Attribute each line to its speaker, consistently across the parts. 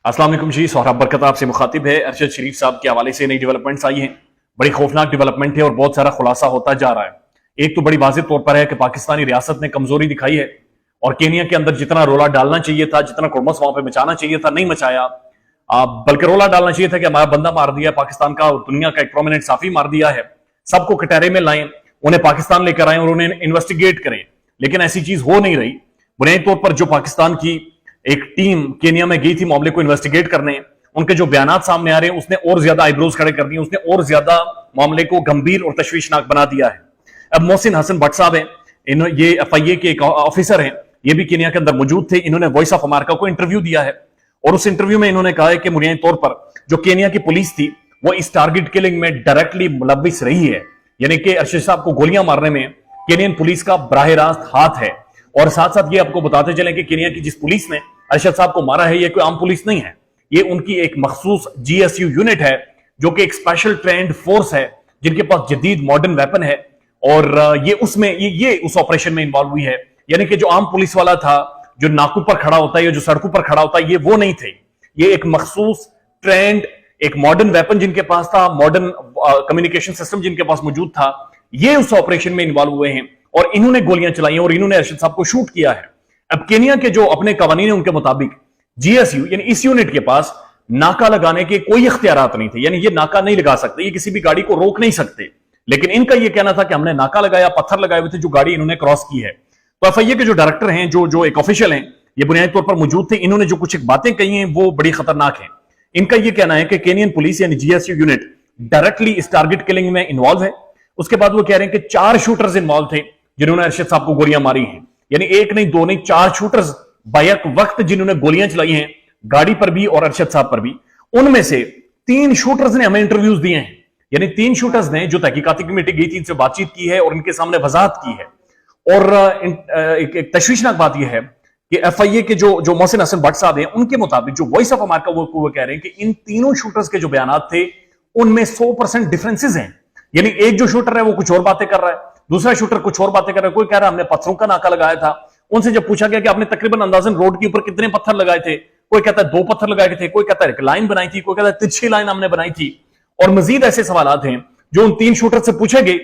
Speaker 1: अस्सलाम वालेकुम जी। सोहराब बरकत आपसे मुखातिब है। अरशद शरीफ साहब के हवाले से नई डेवलपमेंट्स आई हैं, बड़ी खौफनाक डेवलपमेंट है और बहुत सारा खुलासा होता जा रहा है। एक तो बड़ी वाज़ेह तौर पर है कि पाकिस्तानी रियासत ने कमजोरी दिखाई है और केनिया के अंदर जितना रोला डालना चाहिए था, जितना कुड़मस वहां पर मचाना चाहिए था, नहीं मचाया। बल्कि रोला डालना चाहिए था कि हमारा बंदा मार दिया पाकिस्तान का और दुनिया का एक प्रोमिनेंट साफी मार दिया है। सबको कटहरे में लाएं, उन्हें पाकिस्तान लेकर आए और उन्हें इन्वेस्टिगेट करें, लेकिन ऐसी चीज हो नहीं रही। बुनियादी तौर पर जो पाकिस्तान की एक टीम केनिया में गई थी मामले को इन्वेस्टिगेट करने, उनके जो बयानात सामने आ रहे हैं उसने और ज्यादा आईब्रोज खड़े कर दिए, उसने और ज्यादा मामले को गंभीर और तशवीशनाक बना दिया है। अब मोहसिन हसन भट्ट साहब हैं, ये एफआईए के एक ऑफिसर हैं, ये भी केनिया के अंदर मौजूद थे। इन्होंने वॉइस ऑफ अमेरिका को इंटरव्यू दिया है और उस इंटरव्यू में इन्होंने कहा है कि बुनियादी तौर पर जो केनिया की पुलिस थी वो इस टारगेट किलिंग में डायरेक्टली मुलव्विस रही है, यानी कि अरशद साहब को गोलियां मारने में केनियन पुलिस का बराह रास्त हाथ है। और साथ साथ ये आपको बताते चलें कि केनिया की जिस पुलिस ने अरशद साहब को मारा है ये कोई आम पुलिस नहीं है, ये उनकी एक मखसूस जीएसयू यूनिट है जो कि एक स्पेशल ट्रेंड फोर्स है जिनके पास जदीद मॉडर्न वेपन है और ये उस ऑपरेशन में इन्वॉल्व हुई है। यानी कि जो आम पुलिस वाला था जो नाकों पर खड़ा होता है या जो सड़कों पर खड़ा होता है, ये वो नहीं थे। ये एक मखसूस ट्रेंड, एक मॉडर्न वेपन जिनके पास था, मॉडर्न कम्युनिकेशन सिस्टम जिनके पास मौजूद था, ये उस ऑपरेशन में इन्वॉल्व हुए हैं और इन्होंने गोलियां चलाई और इन्होंने अरशद साहब को शूट किया है। अब केनिया के जो अपने कवानीन है उनके मुताबिक जीएसयू यानी इस यूनिट के पास नाका लगाने के कोई इख्तियारात नहीं थे, यानी ये नाका नहीं लगा सकते, ये किसी भी गाड़ी को रोक नहीं सकते। लेकिन इनका ये कहना था कि हमने नाका लगाया, पत्थर लगाए हुए थे जो गाड़ी इन्होंने क्रॉस की है। तो एफआईए के जो डायरेक्टर हैं, जो एक ऑफिशियल हैं, ये बुनियादी तौर पर मौजूद थे। इन्होंने जो कुछ एक बातें कही हैं वो बड़ी खतरनाक हैं। इनका यह कहना है कि केनियन पुलिस यानी जीएसयू यूनिट डायरेक्टली इस टारगेट किलिंग में इन्वॉल्व है। उसके बाद वो कह रहे हैं कि 4 शूटर्स इन्वॉल्व थे जिन्होंने अरशद साहब को गोलियां मारी हैं, यानी एक नहीं दो नहीं 4 शूटर्स बैक वक्त जिन्होंने गोलियां चलाई हैं गाड़ी पर भी और अरशद साहब पर भी। उनमें से 3 शूटर्स ने हमें इंटरव्यूज दिए हैं, यानी 3 शूटर्स ने जो तहकीकाती कमेटी गई थी इनसे बातचीत की है और इनके सामने वजाहत की है। और एक तशवीशनाक बात यह है कि एफआईए के जो मोहसिन हसन भट्ट साहब हैं उनके मुताबिक जो वॉइस ऑफ अमेरिका वो कह रहे हैं कि इन तीनों शूटर्स के जो बयानात थे उनमें 100% डिफरेंसेस हैं। यानी एक जो शूटर है वो कुछ और बातें कर रहा है, दूसरा शूटर कुछ और बातें कर रहा है। कोई कह रहा है हमने पत्थरों का नाका लगाया था, उनसे जब पूछा गया कि आपने तकरीबन अंदाजन रोड के ऊपर कितने पत्थर लगाए थे, कोई कहता है 2 पत्थर लगाए थे, कोई कहता है एक लाइन बनाई थी, कोई कहता है तिरछी लाइन हमने बनाई थी। और मजीद ऐसे सवाल हैं जो उन 3 शूटर से पूछे गए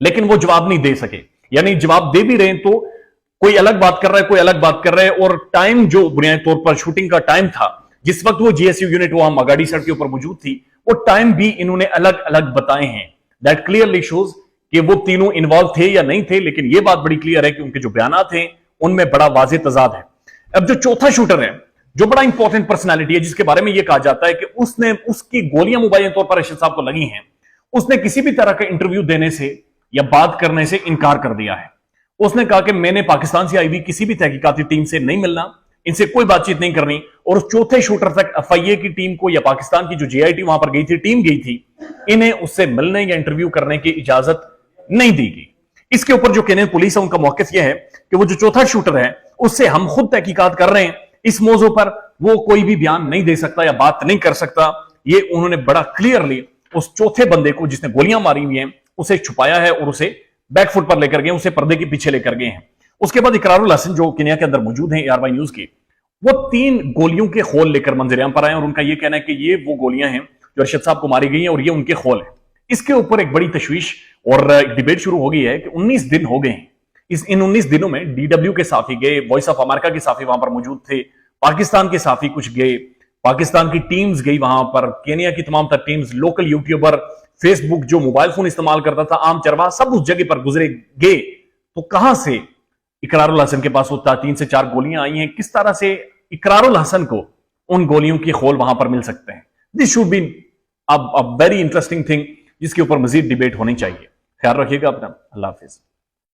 Speaker 1: लेकिन वो जवाब नहीं दे सके, यानी जवाब दे भी रहे हैं तो कोई अलग बात कर रहा है, कोई अलग बात कर रहा है। और टाइम जो बुनियादी तौर पर शूटिंग का टाइम था जिस वक्त वो जीएसयू यूनिट वहां मगाड़ी सड़क के ऊपर मौजूद थी, वो टाइम भी इन्होंने अलग अलग बताए हैं। दैट क्लियरली शोज कि वो तीनों इन्वॉल्व थे या नहीं थे, लेकिन ये बात बड़ी क्लियर है कि उनके जो बयानात हैं उनमें बड़ा वाज़ेह तजाद है। अब जो चौथा शूटर है जो बड़ा इंपॉर्टेंट पर्सनालिटी है जिसके बारे में यह कहा जाता है कि उसकी गोलियां मुबैयन तौर पर अरशद साहब को लगी हैं, उसने किसी भी तरह का इंटरव्यू देने से या बात करने से इनकार कर दिया है। उसने कहा कि मैंने पाकिस्तान से आई हुई किसी भी तहकीकाती टीम से नहीं मिलना, इनसे कोई बातचीत नहीं करनी। और उस चौथे शूटर तक एफआईए की टीम को या पाकिस्तान की जो जीआईटी वहां पर गई थी, टीम गई थी, इन्हें उससे मिलने या इंटरव्यू करने की इजाजत नहीं दी गई। इसके ऊपर जो केनियन पुलिस है उनका मौकिफ यह है कि वो जो चौथा शूटर है उससे हम खुद तहकीकात कर रहे हैं, इस मौजू पर वो कोई भी बयान नहीं दे सकता या बात नहीं कर सकता। ये उन्होंने बड़ा क्लियरली उस चौथे बंदे को जिसने गोलियां मारी हुई हैं उसे छुपाया है और उसे बैकफुट पर लेकर गए, उसे पर्दे के पीछे लेकर गए हैं। उसके बाद इकरारुल हसन जो केनिया के अंदर मौजूद हैं ARY न्यूज की, वो 3 गोलियों के खोल लेकर मंजरेआम पर आए और उनका यह कहना है कि ये वो गोलियां हैं जो अरशद साहब को मारी गई हैं और ये उनके खोल है। इसके ऊपर एक बड़ी तशवीश और डिबेट शुरू हो गई है कि 19 दिन हो गए हैं। इन 19 दिनों में DW के साफी गए, वॉइस ऑफ अमेरिका के साफी वहां पर मौजूद थे, पाकिस्तान के साफी कुछ गए, पाकिस्तान की टीम्स गई वहां पर, केनिया की तमाम तर टीम्स, लोकल यूट्यूबर, फेसबुक जो मोबाइल फोन इस्तेमाल करता था, आम चरवाहा, सब उस जगह पर गुजरे गए। तो कहां से इकरारुल हसन के पास होता 3 से 4 गोलियां आई हैं, किस तरह से इकरारुल हसन को उन गोलियों के खोल वहां पर मिल सकते हैं? This should be a very interesting thing जिसके ऊपर मजीद डिबेट होनी चाहिए। ख्याल रखिएगा अपना। अल्लाह हाफिज।